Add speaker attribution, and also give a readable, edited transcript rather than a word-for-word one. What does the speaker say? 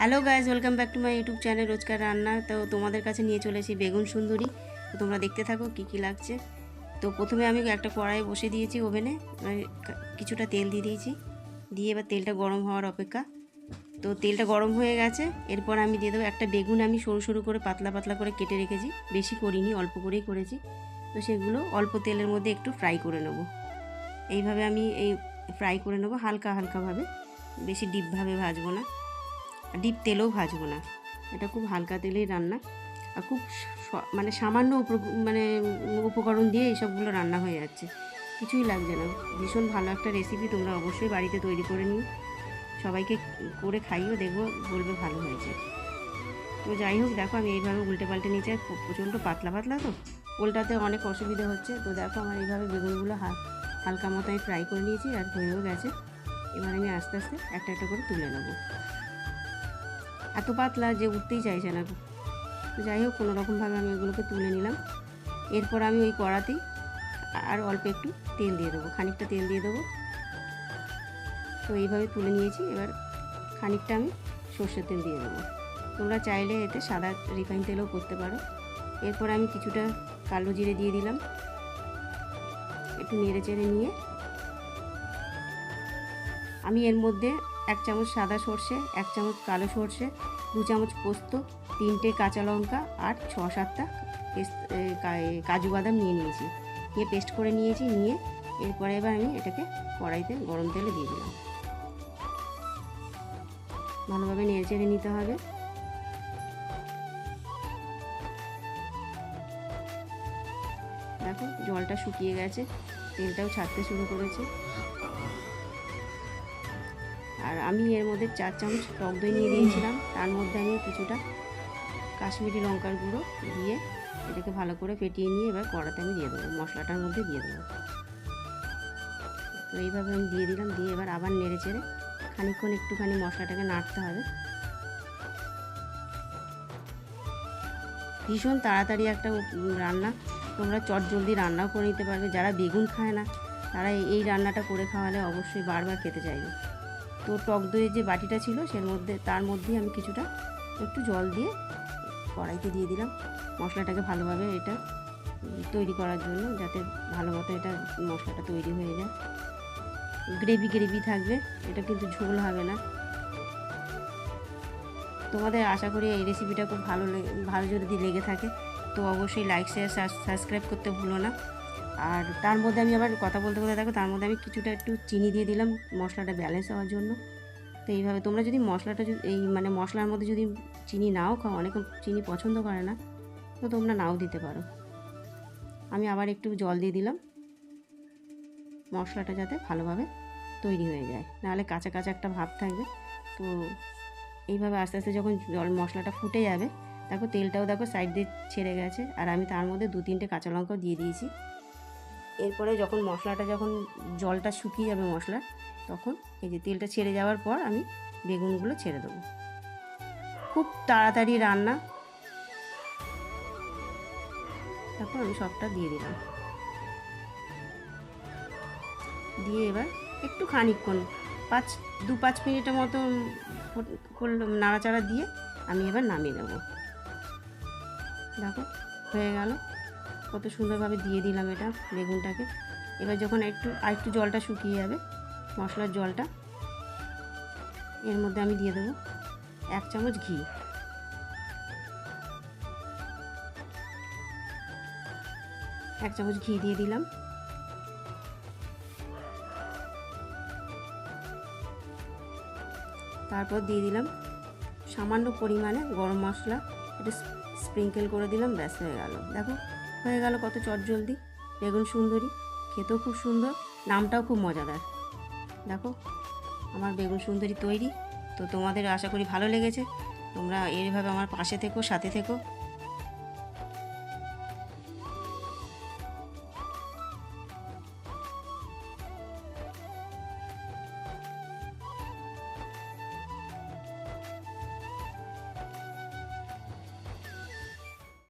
Speaker 1: Hello guys, welcome back to my YouTube channel রোজকার রান্না। তো তোমাদের কাছে নিয়ে চলেছি বেগুন সুন্দরী। তো তোমরা দেখতে থাকো কি কি লাগছে। তো প্রথমে আমি একটা কড়াই বসে দিয়েছি ওভেনে, কিছুটা তেল দিয়ে দিয়েছি, দিয়ে এবার তেলটা গরম হওয়ার অপেক্ষা। তো তেলটা গরম হয়ে গেছে, এরপর আমি দিয়ে দেবো একটা বেগুন। আমি সরু সরু করে পাতলা পাতলা করে কেটে রেখেছি, বেশি করিনি, অল্প করেই করেছি। তো সেগুলো অল্প তেলের মধ্যে একটু ফ্রাই করে নেবো। এইভাবে আমি ফ্রাই করে নেবো হালকা হালকাভাবে, বেশি ডিপভাবে ভাজবো না, ডিপ তেলেও ভাজবো না। এটা খুব হালকা তেলেই রান্না, আর খুব মানে সামান্য উপকরণ দিয়ে এইসবগুলো রান্না হয়ে যাচ্ছে, কিছুই লাগছে না। ভীষণ ভালো একটা রেসিপি, তোমরা অবশ্যই বাড়িতে তৈরি করে নিও, সবাইকে করে খাইও, দেখবো বলবে ভালো হয়েছে। তো যাই হোক, দেখো আমি এইভাবে উল্টে পাল্টে নিচে, প্রচণ্ড পাতলা পাতলা তো উল্টাতে অনেক অসুবিধা হচ্ছে। তো দেখো আমার এইভাবে বেগুনগুলো হালকা মতো আমি ফ্রাই করে নিয়েছি আর হয়েও গেছে। এবার আমি আস্তে আস্তে একটা একটা করে তুলে নেবো। এত পাতলা যে উঠতেই চাইছে না। তো যাই হোক, কোনোরকমভাবে আমি এগুলোকে তুলে নিলাম। এরপর আমি ওই কড়াতেই আর অল্প একটু তেল দিয়ে দেবো, খানিকটা তেল দিয়ে দেবো। তো এইভাবে তুলে নিয়েছি। এবার খানিকটা আমি সর্ষের তেল দিয়ে দেবো, তোমরা চাইলে এতে সাদা রিফাইন তেলও করতে পারো। এরপর আমি কিছুটা কালো জিরে দিয়ে দিলাম, একটু নেড়ে চেড়ে নিয়ে আমি এর মধ্যে 1 চামচ সাদা সর্ষে, 1 চামচ কালো সর্ষে, 2 চামচ পোস্ত, 3টে কাঁচা লঙ্কা আর 6-7টা কাজু বাদাম নিয়েছি, নিয়ে পেস্ট করে নিয়েছি। নিয়ে এরপরে এবার আমি এটাকে কড়াইতে গরম তেলে দিয়ে দিলাম, ভালোভাবে নেড়ে চেড়ে নিতে হবে। দেখো জলটা শুকিয়ে গেছে, তেলটাও ছাড়তে শুরু করেছে। আর আমি এর মধ্যে 4 চামচ টক দই নিয়ে দিয়েছিলাম, তার মধ্যে আমি কিছুটা কাশ্মীরি লঙ্কার গুঁড়ো দিয়ে এটাকে ভালো করে ফেটিয়ে নিয়ে এবার কড়াতে আমি দিয়ে দেবো, মশলাটার মধ্যে দিয়ে দেবো। তো এইভাবে আমি দিয়ে দিলাম, দিয়ে এবার আবার নেড়ে চেড়ে খানিকক্ষণ একটুখানি মশলাটাকে নাড়তে হবে। ভীষণ তাড়াতাড়ি একটা রান্না, তোমরা চটজলদি রান্নাও করে নিতে পারবে। যারা বেগুন খায় না তারা এই রান্নাটা করে খাওয়ালে অবশ্যই বারবার খেতে চাইবে। তো টক দইয়ের যে বাটিটা ছিল তার মধ্যেই আমি কিছুটা একটু জল দিয়ে কড়াইতে দিয়ে দিলাম, মশলাটাকে ভালোভাবে এটা তৈরি করার জন্য, যাতে ভালো মতো এটা মশলাটা তৈরি হয়ে যায়। গ্রেভি গ্রেভি থাকবে, এটা কিন্তু ঝোল হবে না। তোমাদের আশা করি এই রেসিপিটা খুব ভালো যদি লেগে থাকে তো অবশ্যই লাইক শেয়ার সাবস্ক্রাইব করতে ভুলো না। আর তার মধ্যে আমি আবার কথা বলতে বলতে দেখো, তার মধ্যে আমি কিছুটা একটু চিনি দিয়ে দিলাম মশলাটা ব্যালেন্স হওয়ার জন্য। তো এইভাবে তোমরা যদি মশলাটা মশলার মধ্যে যদি চিনি নাও খাও, অনেকে চিনি পছন্দ করে না, তো তোমরা নাও দিতে পারো। আমি আবার একটু জল দিয়ে দিলাম, মশলাটা যাতে ভালোভাবে তৈরি হয়ে যায়, নাহলে কাঁচা কাঁচা একটা ভাব থাকবে। তো এইভাবে আস্তে আস্তে যখন মশলাটা ফুটে যাবে, দেখো তেলটাও দেখো সাইড দিয়ে ছেড়ে গেছে, আর আমি তার মধ্যে 2-3টে কাঁচা লঙ্কাও দিয়ে দিয়েছি। এরপরে যখন জলটা শুকিয়ে যাবে মশলা, তখন এই যে তেলটা ছেড়ে যাওয়ার পর আমি বেগুনগুলো ছেড়ে দেবো। খুব তাড়াতাড়ি রান্না। তারপর আমি সবটা দিয়ে দিলাম, দিয়ে এবার একটু খানিকক্ষণ 2-5 মিনিটের মতো নাড়াচাড়া দিয়ে আমি এবার নামিয়ে দেব। দেখো হয়ে গেল, কত সুন্দরভাবে দিয়ে দিলাম এটা বেগুনটাকে। এবার যখন একটু জলটা শুকিয়ে যাবে, মশলার জলটা, এর মধ্যে আমি দিয়ে দেবো 1 চামচ ঘি। এক চামচ ঘি দিয়ে দিলাম। তারপর দিয়ে দিলাম সামান্য পরিমাণে গরম মশলা, এটা স্প্রিঙ্কেল করে দিলাম, ব্যাস হয়ে গেল। দেখো হয়ে গেল কত চটজলদি বেগুন সুন্দরী, খেতেও খুব সুন্দর, নামটাও খুব মজাদার। দেখো আমার বেগুন সুন্দরী তৈরি। তো তোমাদের আশা করি ভালো লেগেছে, তোমরা এইভাবে আমার পাশে থেকো, সাথে থেকো।